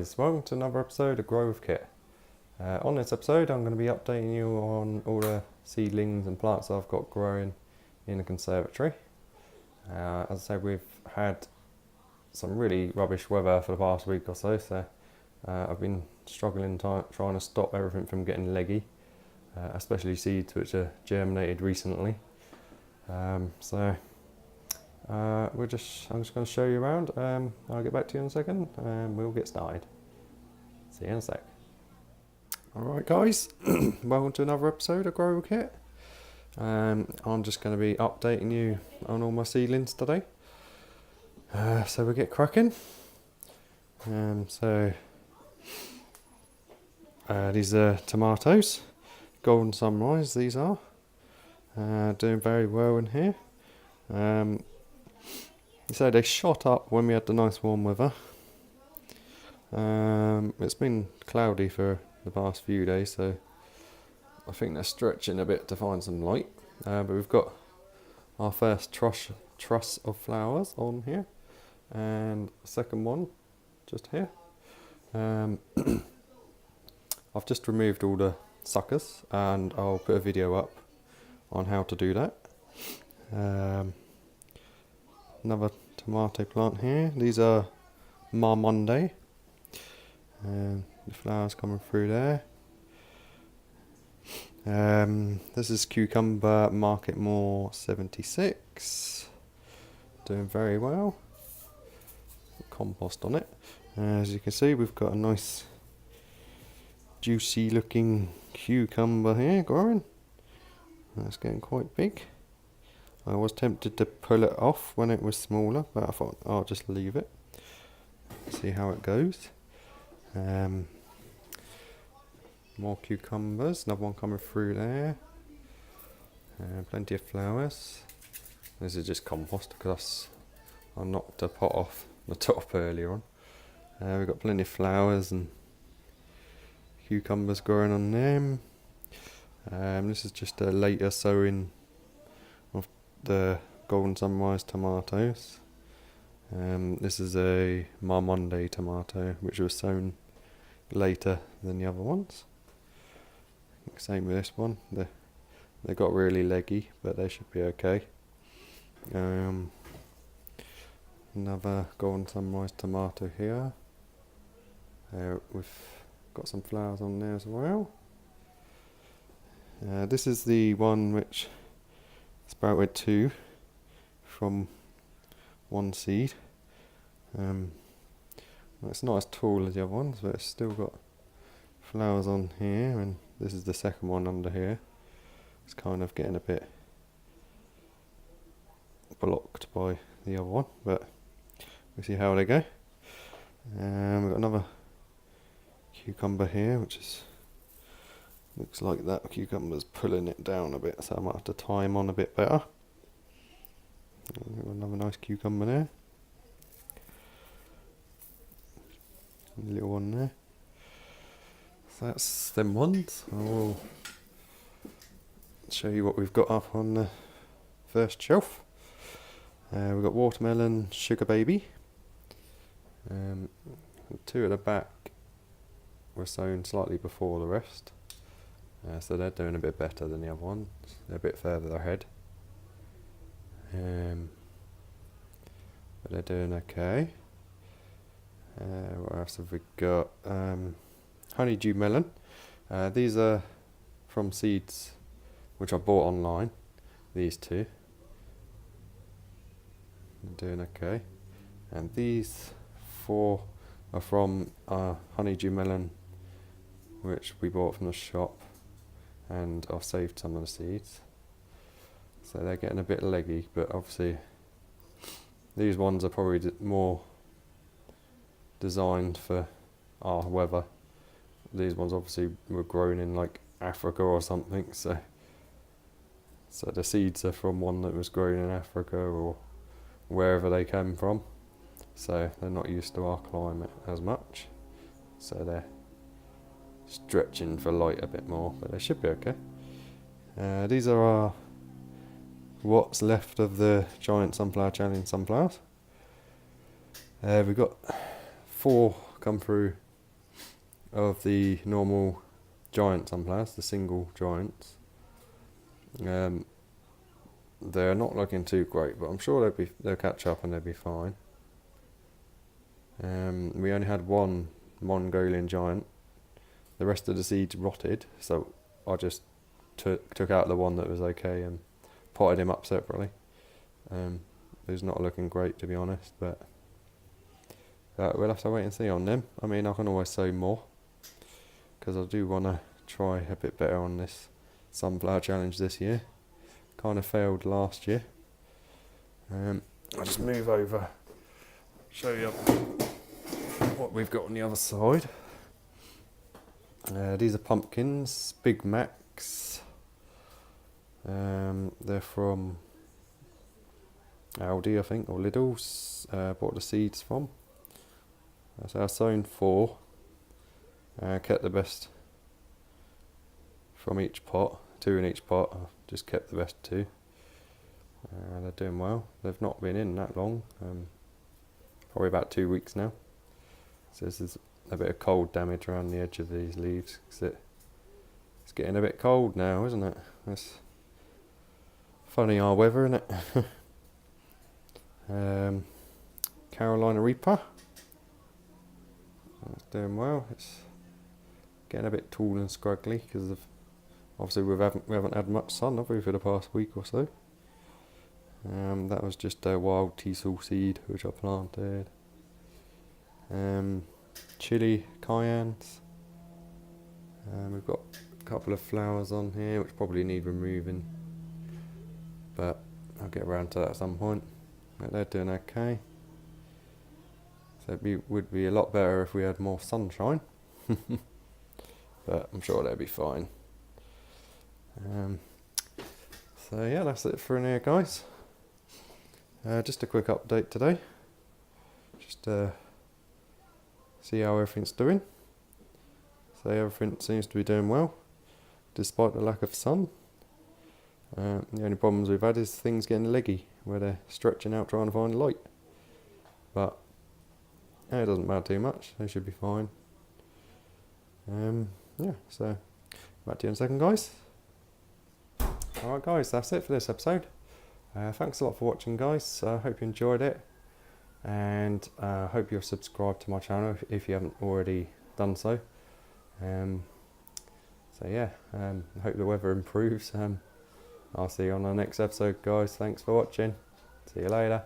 guys, welcome to another episode of Grow with Kit. On this episode I'm going to be updating you on all the seedlings and plants I've got growing in the conservatory. As I said, we've had some really rubbish weather for the past week or so, I've been struggling trying to stop everything from getting leggy, especially seeds which are germinated recently. I'm just going to show you around. I'll get back to you in a second and we'll get started. See you in a sec. Alright guys, welcome to another episode of Grow with Kit. I'm just going to be updating you on all my seedlings today. So we'll get cracking. These are tomatoes, Golden Sunrise these are. Doing very well in here. So they shot up when we had the nice warm weather. It's been cloudy for the past few days, so I think they're stretching a bit to find some light. But we've got our first truss of flowers on here, and a second one just here. I've just removed all the suckers, and I'll put a video up on how to do that. Another tomato plant here. These are Monday. The flowers coming through there. This is Cucumber Market More 76. Doing very well. Compost on it. As you can see, we've got a nice juicy looking cucumber here growing. That's getting quite big. I was tempted to pull it off when it was smaller, but I thought I'll just leave it. See how it goes. More cucumbers, another one coming through there. Plenty of flowers. This is just compost because I knocked the pot off the top earlier on. We've got plenty of flowers and cucumbers growing on them. This is just a later sowing of the Golden Sunrise tomatoes. This is a Monday tomato which was sown later than the other ones. Same with this one. They got really leggy, but they should be okay. Another Golden Sunrise tomato here. We've got some flowers on there as well. This is the one which sprouted two from one seed. It's not as tall as the other ones, but it's still got flowers on here, and this is the second one under here. It's kind of getting a bit blocked by the other one, but we'll see how they go. We've got another cucumber here, which is looks like that cucumber's pulling it down a bit, so I might have to tie him on a bit better. Another nice cucumber there. A little one there. So that's them ones. I'll show you what we've got up on the first shelf. We've got watermelon, sugar baby. Two at the back were sown slightly before the rest. So they're doing a bit better than the other ones. They're a bit further ahead. But they're doing okay. What else have we got? Honeydew melon. These are from seeds which I bought online. These two. They're doing okay. And these four are from honeydew melon which we bought from the shop, and I've saved some of the seeds. So they're getting a bit leggy, but obviously these ones are probably more designed for our weather. These ones obviously were grown in like Africa or something, so the seeds are from one that was grown in Africa or wherever they came from, so they're not used to our climate as much, so they're stretching for light a bit more, but they should be okay. These are our what's left of the giant sunflower challenge sunflowers. We've got 4 come through of the normal giant sunflowers, the single giants. They're not looking too great, but I'm sure they'll catch up and they'll be fine. We only had one Mongolian giant. The rest of the seeds rotted, so I just took out the one that was okay and potted him up separately. He's not looking great, to be honest, but we'll have to wait and see on them. I mean, I can always sow more, because I do want to try a bit better on this sunflower challenge this year. Kind of failed last year. I'll just move over, show you what we've got on the other side. These are pumpkins, Big Macs. They're from Aldi, I think, or Lidl's. Bought the seeds from. So I've sown 4. Kept the best from each pot, 2 in each pot. I've just kept the best 2. They're doing well. They've not been in that long. Probably about 2 weeks now. So this is a bit of cold damage around the edge of these leaves, because it's getting a bit cold now, isn't it? It's funny our weather, isn't it? Carolina Reaper. It's doing well. It's getting a bit tall and scraggly because of obviously we haven't had much sun, have we, for the past week or so. That was just a wild teasel seed which I planted. Chili cayennes. We've got a couple of flowers on here which probably need removing, but I'll get around to that at some point. But they're doing okay. So would be a lot better if we had more sunshine, but I'm sure they'll be fine. So yeah, that's it for in here, guys. Just a quick update today. Just see how everything's doing. So everything seems to be doing well, despite the lack of sun. The only problems we've had is things getting leggy, where they're stretching out trying to find light. But it doesn't matter too much, they should be fine. Yeah, so back to you in a second, guys. Alright guys, that's it for this episode. Thanks a lot for watching, guys. I hope you enjoyed it, and I hope you're subscribed to my channel if you haven't already done so. So yeah, I hope the weather improves. I'll see you on the next episode, guys. Thanks for watching. See you later.